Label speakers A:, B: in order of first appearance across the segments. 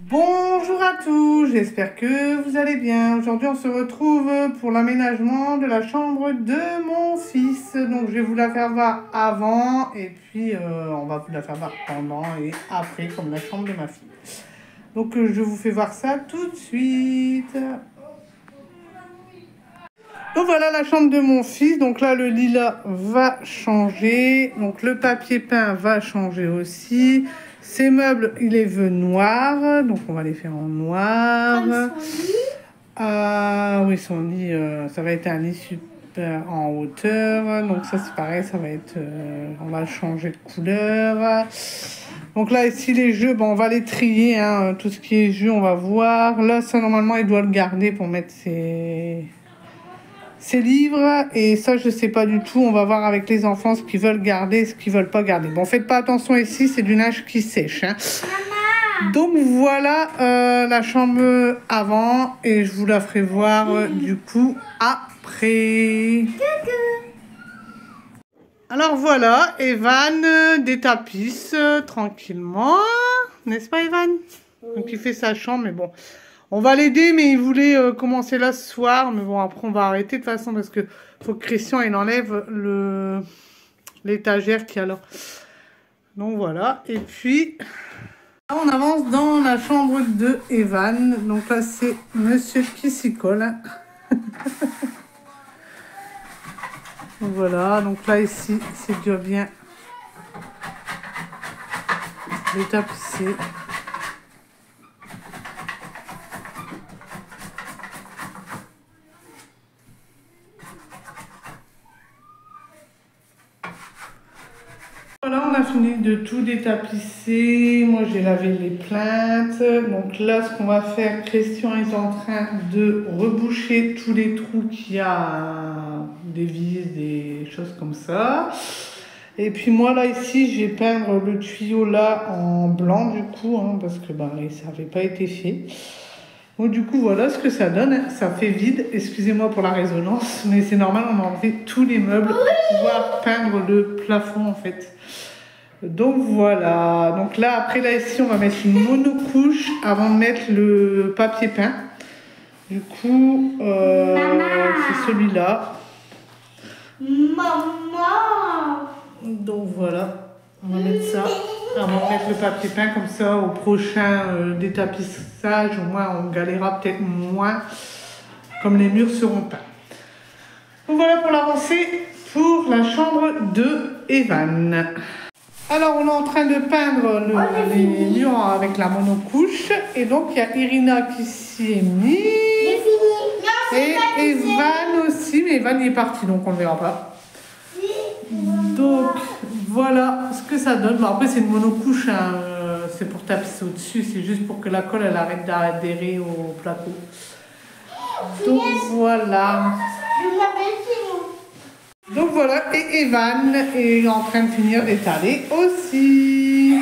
A: Bonjour à tous, j'espère que vous allez bien. Aujourd'hui, on se retrouve pour l'aménagement de la chambre de mon fils. Donc, je vais vous la faire voir avant et puis on va vous la faire voir pendant et après, comme la chambre de ma fille. Donc, je vous fais voir ça tout de suite. Donc, voilà la chambre de mon fils. Donc là, le lilas va changer. Donc, le papier peint va changer aussi. Ces meubles, il les veut noirs, donc on va les faire en noir.
B: Comme son lit.
A: Oui, son lit, ça va être un lit super en hauteur. Donc ça, c'est pareil, ça va être, on va changer de couleur. Donc là, ici, les jeux, bon, on va les trier, hein, tout ce qui est jeux, on va voir. Là, ça, normalement, il doit le garder pour mettre ses livres, et ça je sais pas du tout, on va voir avec les enfants ce qu'ils veulent garder, ce qu'ils veulent pas garder. Bon, faites pas attention ici, c'est du neige qui sèche, hein. Donc voilà la chambre avant, et je vous la ferai voir du coup après. Alors voilà, Evan détapisse tranquillement, n'est-ce pas Evan? Donc il fait sa chambre, mais bon, on va l'aider, mais il voulait commencer là ce soir. Mais bon, après, on va arrêter de toute façon parce que faut que Christian, il enlève l'étagère qu'il y a là. Donc voilà. Et puis, là, on avance dans la chambre de Evan. Donc là, c'est monsieur qui s'y colle. Voilà. Donc là, ici, c'est déjà bien détapissé. Voilà, on a fini de tout détapisser. Moi, j'ai lavé les plinthes. Donc là, ce qu'on va faire, Christian est en train de reboucher tous les trous qu'il y a, des vis, des choses comme ça. Et puis moi, là, ici, je vais peindre le tuyau là en blanc, du coup, hein, parce que bah, ça n'avait pas été fait. Donc du coup, voilà ce que ça donne. Ça fait vide. Excusez-moi pour la résonance, mais c'est normal, on a enlevé tous les meubles pour pouvoir peindre le plafond, en fait. Donc voilà. Donc là, après, là, ici, on va mettre une monocouche avant de mettre le papier peint. Du coup, c'est celui-là.
B: Maman.
A: Donc voilà. On va mettre ça. On va mettre le papier peint comme ça au prochain détapissage. Au moins, on galérera peut-être moins comme les murs seront peints. Donc voilà pour l'avancée pour la chambre de Evan. Alors, on est en train de peindre les murs avec la monocouche. Et donc, il y a Irina qui s'y est mise.
B: J'ai fini.
A: Et Evan aussi. Mais Evan il est parti, donc on ne le verra pas. Donc, voilà ce que ça donne. Bon, après, c'est une monocouche, hein, c'est pour tapisser au-dessus. C'est juste pour que la colle, elle arrête d'adhérer au placo. Donc, voilà. Donc, voilà. Et Evan est en train de finir d'étaler aussi.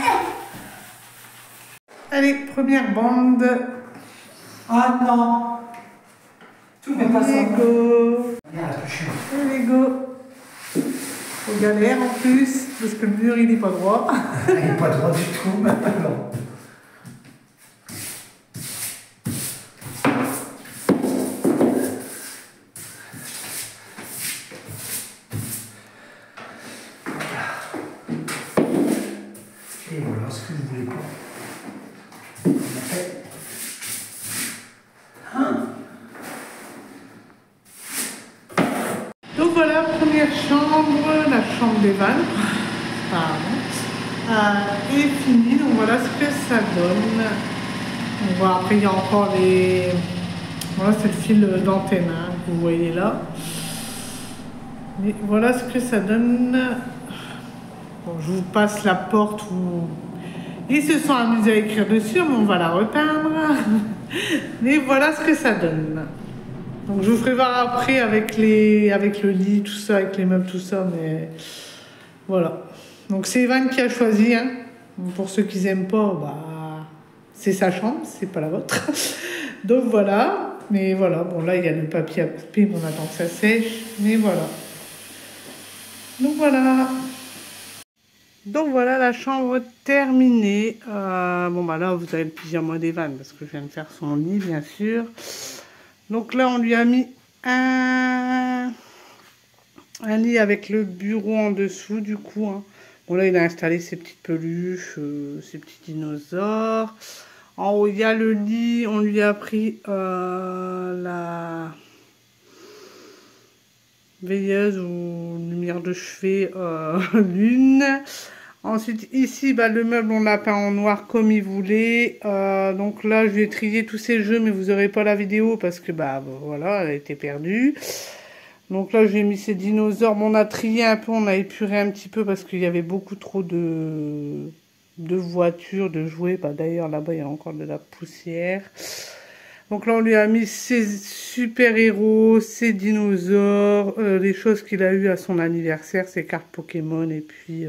A: Allez, première bande.
C: Ah non. Tout n'est pas ça.
A: Lego. Lego. On galère en plus, parce que le mur il n'est pas droit.
C: Il n'est pas droit du tout, maintenant. Et voilà ce que je voulais pas. On a fait.
A: Donc voilà, première chambre, la chambre d'Evan, pardon, est finie. Donc voilà ce que ça donne. On voit après il y a encore les... Voilà, c'est le fil d'antenne hein, que vous voyez là. Mais voilà ce que ça donne. Bon, je vous passe la porte où ils se sont amusés à écrire dessus, mais on va la repeindre. Mais voilà ce que ça donne. Donc je vous ferai voir après avec le lit, tout ça, avec les meubles, tout ça, mais voilà. Donc c'est Evan qui a choisi, hein. Pour ceux qui n'aiment pas, bah, c'est sa chambre, c'est pas la vôtre. Donc voilà, mais voilà, bon là il y a le papier à couper, on attend que ça sèche, mais voilà. Donc voilà. Donc voilà la chambre terminée. Bon bah là vous avez le pyjama d'Evan parce que je viens de faire son lit bien sûr. Donc là on lui a mis un lit avec le bureau en dessous du coup. Hein. Bon là il a installé ses petites peluches, ses petits dinosaures. En haut il y a le lit, on lui a pris la veilleuse ou lumière de chevet lune. Ensuite ici bah, le meuble on l'a peint en noir comme il voulait. Donc là je vais trier tous ces jeux mais vous n'aurez pas la vidéo parce que bah voilà elle a été perdue. Donc là j'ai mis ces dinosaures. Bon, on a trié un peu, on a épuré un petit peu parce qu'il y avait beaucoup trop de voitures, de jouets. Bah, d'ailleurs là-bas il y a encore de la poussière. Donc là, on lui a mis ses super-héros, ses dinosaures, les choses qu'il a eues à son anniversaire, ses cartes Pokémon et puis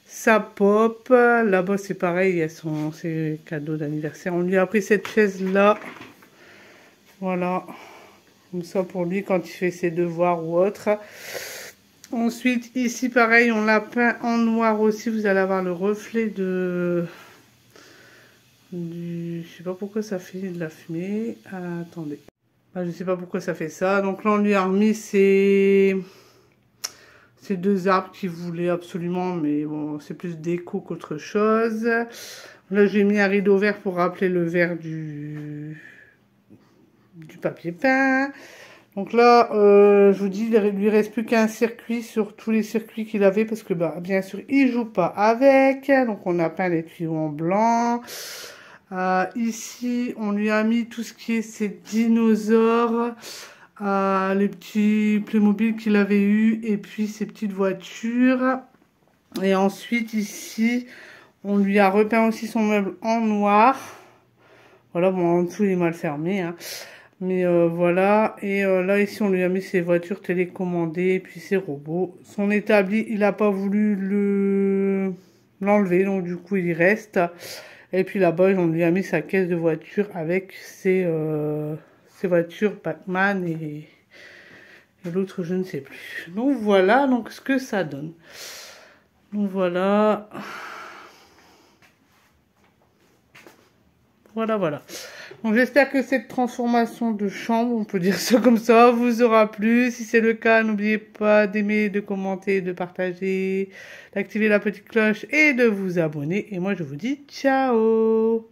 A: sa pop. Là-bas, c'est pareil, il y a ses cadeaux d'anniversaire. On lui a pris cette chaise-là. Voilà. Comme ça pour lui quand il fait ses devoirs ou autre. Ensuite, ici, pareil, on l'a peint en noir aussi. Vous allez avoir le reflet je sais pas pourquoi ça fait de la fumée. Attendez. Je sais pas pourquoi ça fait ça. Donc là on lui a remis ces deux arbres qu'il voulait absolument. Mais bon c'est plus déco qu'autre chose. Là j'ai mis un rideau vert pour rappeler le vert du papier peint. Donc là je vous dis il lui reste plus qu'un circuit sur tous les circuits qu'il avait. Parce que bah, bien sûr il joue pas avec. Donc on a peint les tuyaux en blanc. Ici, on lui a mis tout ce qui est ces dinosaures, les petits Playmobil qu'il avait eu, et puis ces petites voitures. Et ensuite, ici, on lui a repeint aussi son meuble en noir. Voilà, bon, en dessous, il est mal fermé, hein. Mais voilà, et là, ici, on lui a mis ses voitures télécommandées, et puis ses robots. Son établi, il n'a pas voulu l'enlever, donc du coup, il y reste. Et puis là-bas, on lui a mis sa caisse de voiture avec ses voitures Pac-Man et l'autre, je ne sais plus. Donc voilà donc ce que ça donne. Donc voilà. Voilà. Donc j'espère que cette transformation de chambre, on peut dire ça comme ça, vous aura plu. Si c'est le cas, n'oubliez pas d'aimer, de commenter, de partager, d'activer la petite cloche et de vous abonner. Et moi je vous dis ciao!